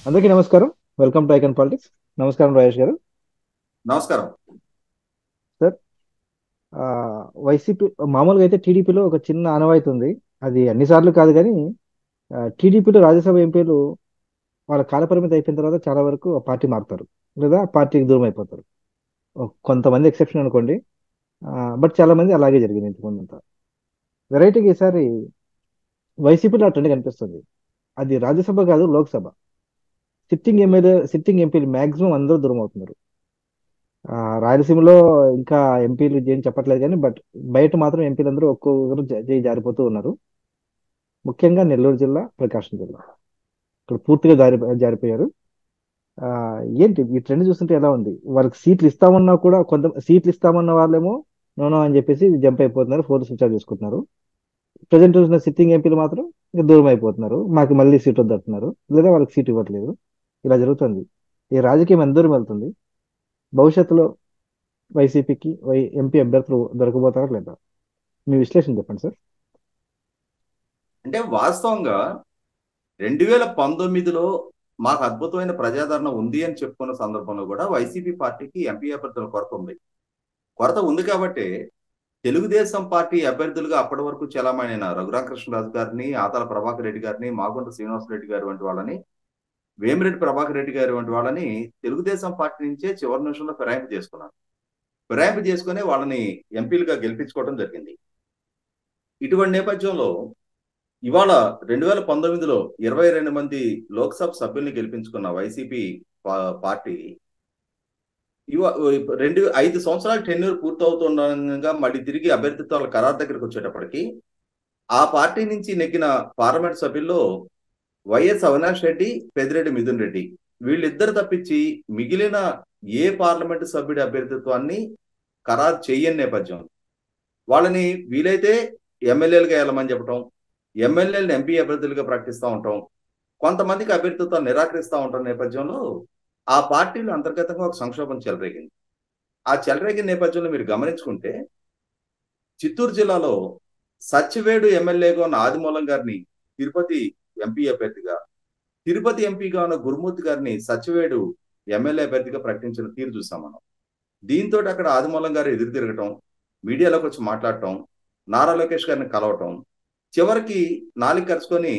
అందరికీ నమస్కారం. Welcome to icon politics. నమస్కారం రాజేష్ గారు. నమస్కారం. సార్, ఆ, వైసీపీ మామూలుగా అయితే టీడీపీలో ఒక చిన్న ఆనవాయితీ ఉంది. అది అన్నిసార్లు కాదు కానీ టీడీపీలో రాజ్యసభ ఎంపీలు వాళ్ళ కాలపరిమితి అయిపోయిన తర్వాత చాలా వరకు ఆ పార్టీ మారుతారు, లేదా ఆ పార్టీకి దూరం అయిపోతారు. కొంతమంది ఎక్సెప్షన్ అనుకోండి. బట్ చాలా మంది అలాగే జరిగింది ఇంతకుముందంతా. వెరైటీగా ఈసారి వైసీపీలో ఆ ట్రెండ్ కనిపిస్తుంది. అది రాజ్యసభ కాదు, లోక్సభ. సిట్టింగ్ ఎంపీలు మాక్సిమం అందరూ దూరం అవుతున్నారు. రాయలసీమలో ఇంకా ఎంపీలు ఏం చెప్పట్లేదు కానీ బట్ బయట మాత్రం ఎంపీలందరూ ఒక్కొక్కరు చేయి జారిపోతూ ఉన్నారు. ముఖ్యంగా నెల్లూరు జిల్లా, ప్రకాశం జిల్లా ఇక్కడ పూర్తిగా జారిపోయారు. ఆ, ఏంటి ఈ ట్రెండ్ చూస్తుంటే ఎలా ఉంది? వాళ్ళకి సీట్లు ఇస్తామన్నా కూడా కొంత సీట్లు ఇస్తామన్న వాళ్ళేమో నోనో అని చెప్పేసి జంప్ అయిపోతున్నారు, ఫోన్ స్విచ్ ఆఫ్ చేసుకుంటున్నారు. ప్రజెంట్ చూసిన సిట్టింగ్ ఎంపీలు మాత్రం ఇంకా దూరం అయిపోతున్నారు, మాకు మళ్ళీ సీట్ వద్దంటున్నారు, లేదా వాళ్ళకి సీట్ ఇవ్వట్లేదు. ఇలా జరుగుతుంది. ఈ రాజకీయం ఎంత దూరం వెళ్తుంది? భవిష్యత్తులో వైసీపీకి ఎంపీ అభ్యర్థులు దొరకబోతారా లేదా? మీ విశ్లేషణ చెప్పండి సార్. అంటే వాస్తవంగా 2019లో మాకు అద్భుతమైన ప్రజాదరణ ఉంది అని చెప్పుకున్న సందర్భంలో కూడా వైసీపీ పార్టీకి ఎంపీ అభ్యర్థుల కొరత ఉంది. కొరత ఉంది కాబట్టి తెలుగుదేశం పార్టీ అభ్యర్థులుగా అప్పటి వరకు చలామణైన రఘురామకృష్ణరాజు గారిని, ఆతాల ప్రభాకర్ రెడ్డి గారిని, మాగుంట శ్రీనివాసరెడ్డి గారి వంటి వాళ్ళని, వేమిరెడ్డి ప్రభాకర్ రెడ్డి గారి వంటి వాళ్ళని తెలుగుదేశం పార్టీ నుంచే చివరి నిమిషంలో ఫిరాయింపు చేసుకున్నారు. ఫిరాయింపు చేసుకుని వాళ్ళని ఎంపీలుగా గెలిపించుకోవడం జరిగింది. ఇటువంటి నేపథ్యంలో ఇవాళ 2019లో 22 మంది లోక్సభ సభ్యుల్ని గెలిపించుకున్న వైసీపీ పార్టీ 5 సంవత్సరాల టెన్యూర్ పూర్తవుతుండగా మళ్ళీ తిరిగి అభ్యర్థిత్వాల ఖరారు దగ్గరికి వచ్చేటప్పటికి ఆ పార్టీ నుంచి నెగ్గిన పార్లమెంట్ సభ్యుల్లో వైఎస్ అవినాష్ రెడ్డి, పెద్దిరెడ్డి మిథున్ రెడ్డి వీళ్ళిద్దరు తప్పించి మిగిలిన ఏ పార్లమెంటు సభ్యుడి అభ్యర్థిత్వాన్ని ఖరారు చేయని నేపథ్యం. వాళ్ళని వీలైతే ఎమ్మెల్యేలుగా వెళ్ళమని చెప్పటం, ఎమ్మెల్యేలను ఎంపీ అభ్యర్థులుగా ప్రకటిస్తూ ఉంటాం, కొంతమందికి అభ్యర్థిత్వం నిరాకరిస్తూ ఉంటాం నేపథ్యంలో ఆ పార్టీలో అంతర్గతంగా ఒక సంక్షోభం చెలరేగింది. ఆ చెలరేగిన నేపథ్యంలో మీరు గమనించుకుంటే చిత్తూరు జిల్లాలో సచ్చివేడు ఎమ్మెల్యేగా ఉన్న ఆదిమూలం గారిని తిరుపతి ఎంపీ అభ్యర్థిగా, తిరుపతి ఎంపీగా ఉన్న గురుమూర్తి గారిని సచ్చివేడు ఎమ్మెల్యే అభ్యర్థిగా ప్రకటించిన తీరు చూసాం మనం. దీంతో అక్కడ ఆదిమూలం గారు ఎదురు తిరగటం, మీడియాలోకి వచ్చి మాట్లాడటం, నారా లోకేష్ గారిని కలవటం, చివరికి నాలుగు ఖర్చుకొని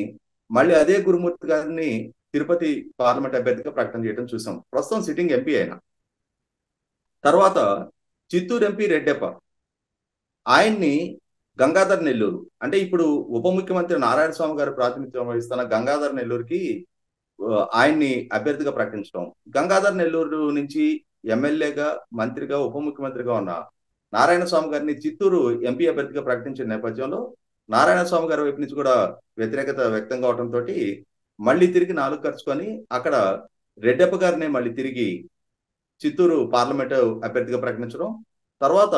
మళ్ళీ అదే గురుమూర్తి గారిని తిరుపతి పార్లమెంట్ అభ్యర్థిగా ప్రకటన చేయడం చూసాం. ప్రస్తుతం సిట్టింగ్ ఎంపీ అయిన తర్వాత చిత్తూరు ఎంపీ రెడ్డెప్ప, ఆయన్ని గంగాధర్ నెల్లూరు, అంటే ఇప్పుడు ఉప ముఖ్యమంత్రి నారాయణ స్వామి గారు ప్రాతినిధ్యం వహిస్తున్న గంగాధర్ నెల్లూరుకి ఆయన్ని అభ్యర్థిగా ప్రకటించడం. గంగాధర్ నెల్లూరు నుంచి ఎమ్మెల్యేగా, మంత్రిగా, ఉప ముఖ్యమంత్రిగా ఉన్న నారాయణ స్వామి గారిని చిత్తూరు ఎంపీ అభ్యర్థిగా ప్రకటించిన నేపథ్యంలో నారాయణ స్వామి గారి వైపు నుంచి కూడా వ్యతిరేకత వ్యక్తం కావడంతో మళ్ళీ తిరిగి నాలుగు ఖర్చుకొని అక్కడ రెడ్డప్ప గారిని మళ్ళీ తిరిగి చిత్తూరు పార్లమెంటు అభ్యర్థిగా ప్రకటించడం. తర్వాత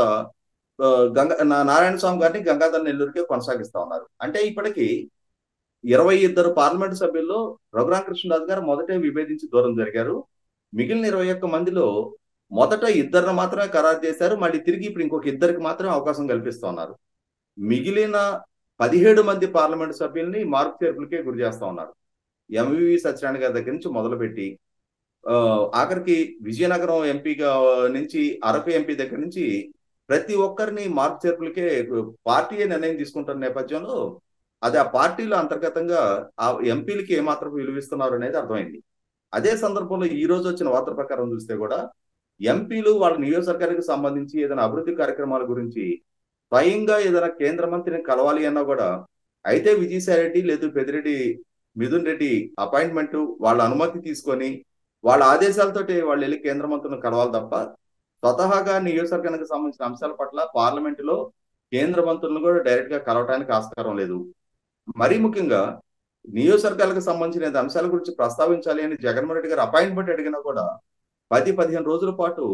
నారాయణ స్వామి గారిని గంగాధర్ నెల్లూరుకే కొనసాగిస్తా ఉన్నారు. అంటే ఇప్పటికీ 22 పార్లమెంటు సభ్యుల్లో రఘురామకృష్ణరాజు గారు మొదటే విభేదించి దూరం జరిగారు. మిగిలిన 21 మందిలో మొదట ఇద్దరిని మాత్రమే ఖరారు చేశారు. మళ్ళీ తిరిగి ఇప్పుడు ఇంకొక ఇద్దరికి మాత్రమే అవకాశం కల్పిస్తా ఉన్నారు. మిగిలిన 17 మంది పార్లమెంటు సభ్యుల్ని మార్పు చేర్పులకే గురి చేస్తా ఉన్నారు. ఎంవివి సత్యనారాయణ గారి దగ్గర నుంచి మొదలుపెట్టి ఆఖరికి విజయనగరం ఎంపీగా నుంచి అరకు ఎంపీ దగ్గర నుంచి ప్రతి ఒక్కరిని మార్పు చేర్పులకే పార్టీయే నిర్ణయం తీసుకుంటున్న నేపథ్యంలో అది ఆ పార్టీలో అంతర్గతంగా ఆ ఎంపీలకి ఏమాత్రం విలువిస్తున్నారు అనేది అర్థమైంది. అదే సందర్భంలో ఈ రోజు వచ్చిన వార్త ప్రకారం చూస్తే కూడా ఎంపీలు వాళ్ళ నియోజకవర్గానికి సంబంధించి ఏదైనా అభివృద్ధి కార్యక్రమాల గురించి స్వయంగా ఏదైనా కేంద్ర మంత్రిని కలవాలి అన్నా కూడా అయితే విజయసాయి రెడ్డి లేదు పెద్దిరెడ్డి మిథున్ రెడ్డి అపాయింట్మెంట్ వాళ్ళ అనుమతి తీసుకొని వాళ్ళ ఆదేశాలతోటి వాళ్ళు వెళ్ళి కేంద్ర మంత్రులను కలవాలి తప్ప స్వతహాగా నియోజకవర్గానికి సంబంధించిన అంశాల పట్ల పార్లమెంటులో కేంద్ర మంత్రులను కూడా డైరెక్ట్ గా కలవటానికి ఆస్కారం లేదు. మరీ ముఖ్యంగా నియోజకవర్గాలకు సంబంధించిన అంశాల గురించి ప్రస్తావించాలి అని జగన్మోహన్ రెడ్డి గారు అపాయింట్మెంట్ అడిగినా కూడా 10-15 రోజుల పాటు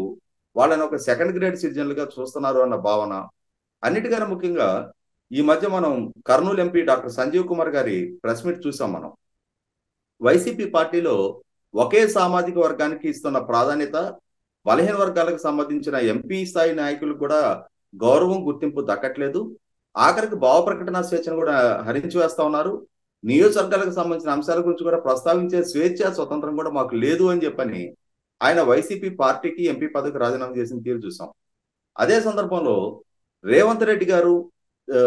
వాళ్ళని ఒక సెకండ్ గ్రేడ్ సిటిజన్లుగా చూస్తున్నారు అన్న భావన. అన్నిటికన్నా ముఖ్యంగా ఈ మధ్య మనం కర్నూలు ఎంపీ డాక్టర్ సంజీవ్ కుమార్ గారి ప్రెస్ మీట్ చూసాం మనం. వైసీపీ పార్టీలో ఒకే సామాజిక వర్గానికి ఇస్తున్న ప్రాధాన్యత బలహీన వర్గాలకు సంబంధించిన ఎంపీ స్థాయి నాయకులకు కూడా గౌరవం, గుర్తింపు దక్కట్లేదు. ఆఖరికి భావ ప్రకటన స్వేచ్ఛను కూడా హరించి వేస్తా ఉన్నారు. నియోజకవర్గాలకు సంబంధించిన అంశాల గురించి కూడా ప్రస్తావించే స్వేచ్ఛ స్వతంత్రం కూడా మాకు లేదు అని చెప్పని ఆయన వైసీపీ పార్టీకి ఎంపీ పదవికి రాజీనామా చేసిన తీరు చూసాం. అదే సందర్భంలో రేవంత్ రెడ్డి గారు ఆ,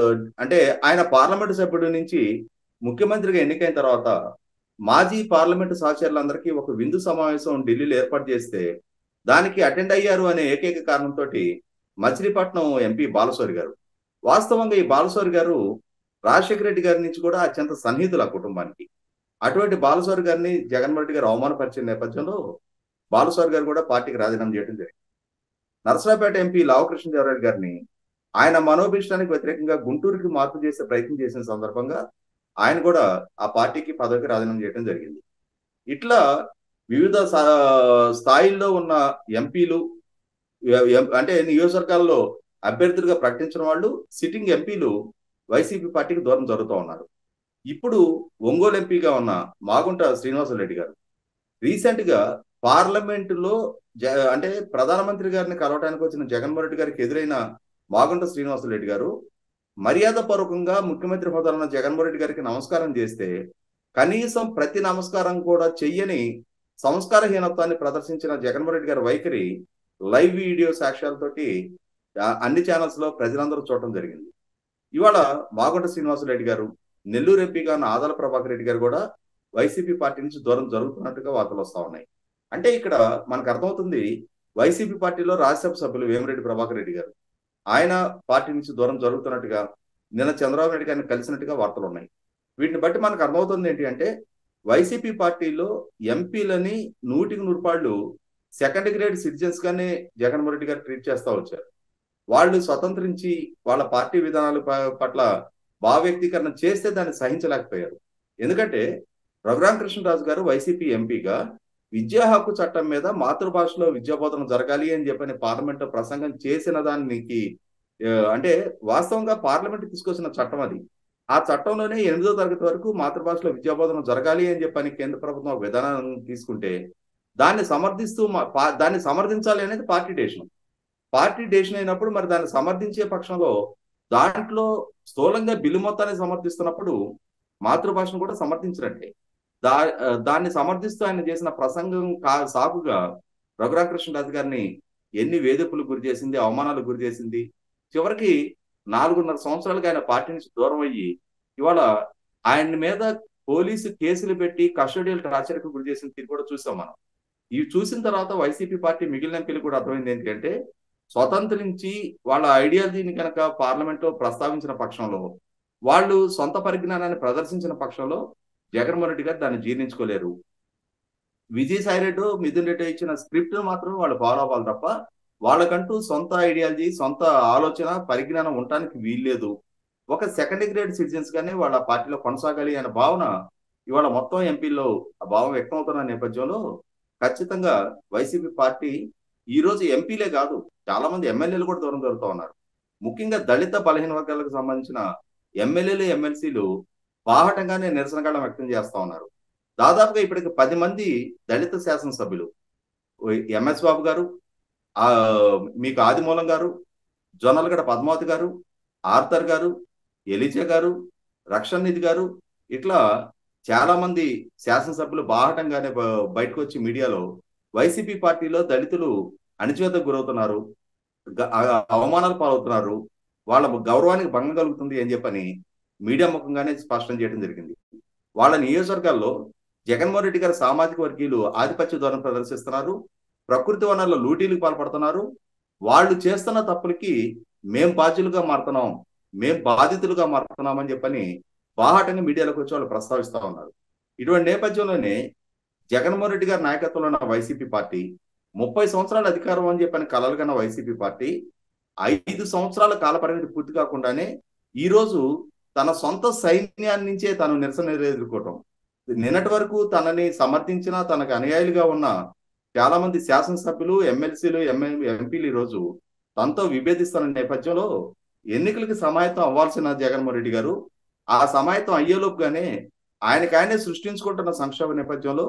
అంటే ఆయన పార్లమెంటు సభ్యుడి నుంచి ముఖ్యమంత్రిగా ఎన్నికైన తర్వాత మాజీ పార్లమెంటు సహచరులందరికీ ఒక విందు సమావేశం ఢిల్లీలో ఏర్పాటు చేస్తే దానికి అటెండ్ అయ్యారు అనే ఏకైక కారణంతో మచిలీపట్నం ఎంపీ బాలశౌరి గారు. వాస్తవంగా ఈ బాలశౌరి గారు రాజశేఖర రెడ్డి గారి నుంచి కూడా అత్యంత సన్నిహితులు ఆ కుటుంబానికి. అటువంటి బాలశౌరి గారిని జగన్మోహన్ రెడ్డి గారు అవమానపరిచిన నేపథ్యంలో బాలశౌరి గారు కూడా పార్టీకి రాజీనామా చేయడం జరిగింది. నరసరావుపేట ఎంపీ లావకృష్ణదేవరాయలు గారిని ఆయన మనోభిష్టానికి వ్యతిరేకంగా గుంటూరుకి మార్పు చేసే ప్రయత్నం చేసిన సందర్భంగా ఆయన కూడా ఆ పార్టీకి పదవికి రాజీనామా చేయడం జరిగింది. ఇట్లా వివిధ స్థాయిల్లో ఉన్న ఎంపీలు అంటే నియోజకవర్గాల్లో అభ్యర్థులుగా ప్రకటించిన వాళ్ళు సిట్టింగ్ ఎంపీలు వైసీపీ పార్టీకి దూరం జరుగుతూ ఉన్నారు. ఇప్పుడు ఒంగోలు ఎంపీగా ఉన్న మాగుంట శ్రీనివాసరెడ్డి గారు రీసెంట్ గా పార్లమెంటులో అంటే ప్రధానమంత్రి గారిని కలవడానికి వచ్చిన జగన్మోహన్ రెడ్డి గారికి ఎదురైన మాగుంట శ్రీనివాసరెడ్డి గారు మర్యాద పూర్వకంగా ముఖ్యమంత్రి హోదాలో ఉన్న జగన్మోహన్ రెడ్డి గారికి నమస్కారం చేస్తే కనీసం ప్రతి నమస్కారం కూడా చెయ్యని సంస్కారహీనత్వాన్ని ప్రదర్శించిన జగన్మోహన్ రెడ్డి గారి వైఖరి లైవ్ వీడియో సాక్ష్యాలతోటి అన్ని ఛానల్స్ లో ప్రజలందరూ చూడటం జరిగింది. ఇవాళ మాగుంట శ్రీనివాసరెడ్డి గారు, నెల్లూరు ఎంపీగా ఉన్న ఆదాల ప్రభాకర్ రెడ్డి గారు కూడా వైసీపీ పార్టీ నుంచి దూరం జరుగుతున్నట్టుగా వార్తలు వస్తా ఉన్నాయి. అంటే ఇక్కడ మనకు అర్థమవుతుంది వైసీపీ పార్టీలో రాజ్యసభ సభ్యులు వేమిరెడ్డి ప్రభాకర్ రెడ్డి గారు ఆయన పార్టీ నుంచి దూరం జరుగుతున్నట్టుగా నిన్న చంద్రబాబు నాయుడు గారిని కలిసినట్టుగా వార్తలు ఉన్నాయి. వీటిని బట్టి మనకు అర్థమవుతుంది ఏంటి అంటే వైసీపీ పార్టీలో ఎంపీలని 100% సెకండ్ గ్రేడ్ సిటిజన్స్ గానే జగన్మోహన్ రెడ్డి గారు ట్రీట్ చేస్తా వచ్చారు. వాళ్ళు స్వతంత్రించి వాళ్ళ పార్టీ విధానాల పట్ల భావ వ్యక్తీకరణ చేస్తే దాన్ని సహించలేకపోయారు. ఎందుకంటే రఘురామకృష్ణరాజు గారు వైసీపీ ఎంపీగా విద్యా హక్కు చట్టం మీద మాతృభాషలో విద్యాబోధన జరగాలి అని చెప్పని పార్లమెంట్ లో ప్రసంగం చేసిన దానికి అంటే వాస్తవంగా పార్లమెంట్ తీసుకొచ్చిన చట్టం అది. ఆ చట్టంలోనే 8వ తరగతి వరకు మాతృభాషలో విద్యాబోధన జరగాలి అని చెప్పని కేంద్ర ప్రభుత్వం ఒక విధానం తీసుకుంటే దాన్ని దాన్ని సమర్థించాలి అనేది పార్టీ డేషన్ అయినప్పుడు మరి దాన్ని సమర్థించే పక్షంలో దాంట్లో స్థూలంగా బిల్లు మొత్తాన్ని సమర్థిస్తున్నప్పుడు మాతృభాషను కూడా సమర్థించినట్టే. దాన్ని సమర్థిస్తూ ఆయన చేసిన ప్రసంగం సాకుగా రఘురామకృష్ణరాజు గారిని ఎన్ని వేధింపులకు గురి చేసింది, అవమానాలకు గురి చేసింది. చివరికి 4.5 సంవత్సరాలుగా ఆయన పార్టీ నుంచి దూరం అయ్యి ఇవాళ ఆయన మీద పోలీసు కేసులు పెట్టి కస్టోడియల్ టార్చర్కు గురి చేసిన తీరు కూడా చూసాం మనం. ఇవి చూసిన తర్వాత వైసీపీ పార్టీ మిగిలిన ఎంపీలు కూడా అర్థమైంది ఏంటంటే స్వతంత్రించి వాళ్ళ ఐడియాలజీని కనుక పార్లమెంట్ లో ప్రస్తావించిన పక్షంలో వాళ్ళు సొంత పరిజ్ఞానాన్ని ప్రదర్శించిన పక్షంలో జగన్మోహన్ రెడ్డి గారు దాన్ని జీర్ణించుకోలేరు. విజయసాయి రెడ్డి, మిథున్ రెడ్డి ఇచ్చిన స్క్రిప్ట్ మాత్రమే వాళ్ళు ఫాలో అవ్వాలి తప్ప వాళ్ళకంటూ సొంత ఐడియాలజీ, సొంత ఆలోచన, పరిజ్ఞానం ఉండటానికి వీల్లేదు. ఒక సెకండ్ గ్రేడ్ సిటిజన్స్ గానే వాళ్ళ పార్టీలో కొనసాగాలి అనే భావన ఇవాళ మొత్తం ఎంపీల్లో ఆ భావం వ్యక్తం అవుతున్న నేపథ్యంలో ఖచ్చితంగా వైసీపీ పార్టీ ఈ రోజు ఎంపీలే కాదు చాలా మంది ఎమ్మెల్యేలు కూడా దూరం జరుగుతూ ఉన్నారు. ముఖ్యంగా దళిత బలహీన వర్గాలకు సంబంధించిన ఎమ్మెల్యేలు, ఎమ్మెల్సీలు బాహటంగానే నిరసనకాలం వ్యక్తం చేస్తా ఉన్నారు. దాదాపుగా ఇప్పటికి 10 మంది దళిత శాసనసభ్యులు ఎంఎస్ బాబు గారు, మీకు ఆదిమూలం గారు, జొన్నలగడ పద్మావతి గారు, ఆర్థర్ గారు, ఎలిజా గారు, రక్షణ్ నిధి గారు, ఇట్లా చాలా మంది శాసనసభ్యులు బాహటంగానే బయటకు వచ్చి మీడియాలో వైసీపీ పార్టీలో దళితులు అణిచివేతకు గురవుతున్నారు, అవమానాలు పాలవుతున్నారు, వాళ్ళ గౌరవానికి భంగం కలుగుతుంది అని చెప్పని మీడియా ముఖంగానే స్పష్టం చేయడం జరిగింది. వాళ్ళ నియోజకవర్గాల్లో జగన్మోహన్ రెడ్డి గారి సామాజిక వర్గీయులు ఆధిపత్య ధోరణి ప్రదర్శిస్తున్నారు, ప్రకృతి వనరుల లూటీలకు పాల్పడుతున్నారు. వాళ్ళు చేస్తున్న తప్పులకి మేం బాధ్యులుగా మారుతున్నాం, మేం బాధితులుగా మారుతున్నాం అని చెప్పని బాహాటంగా మీడియాలోకి వచ్చి వాళ్ళు ప్రస్తావిస్తా ఉన్నారు. ఇటువంటి నేపథ్యంలోనే జగన్మోహన్ రెడ్డి గారి నాయకత్వంలో ఉన్న వైసీపీ పార్టీ 30 సంవత్సరాల అధికారం అని చెప్పని కలలుగన్న వైసీపీ పార్టీ 5 సంవత్సరాల కాల పరిమితి పూర్తి కాకుండానే ఈ రోజు తన సొంత సైన్యాన్ని నుంచే తను నిరసన ఎదుర్కోవటం, నిన్నటి వరకు తనని సమర్థించిన తనకు అనుయాయులుగా ఉన్న చాలా మంది శాసనసభ్యులు, ఎమ్మెల్సీలు, ఎంపీలు ఈ రోజు తనతో విభేదిస్తున్న నేపథ్యంలో ఎన్నికలకి సమాయత్తం అవ్వాల్సిన జగన్మోహన్ రెడ్డి గారు ఆ సమాయత్తం అయ్యేలోపుగానే ఆయనకాయనే సృష్టించుకుంటున్న సంక్షోభ నేపథ్యంలో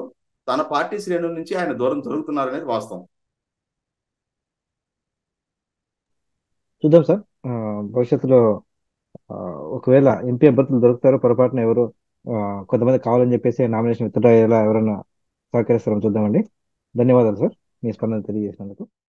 తన పార్టీ శ్రేణుల నుంచి ఆయన దూరం జరుగుతున్నారనేది వాస్తవం. చూద్దాం సార్, భవిష్యత్తులో ఒకవేళ ఎంపీ అభ్యర్థులు దొరుకుతారో పొరపాటున ఎవరు కొంతమంది కావాలని చెప్పేసి నామినేషన్ విత్డ్రా అయ్యేలా ఎవరైనా సహకరిస్తారో చూద్దామండి. ధన్యవాదాలు సార్, మీ స్పందన తెలియజేసినందుకు.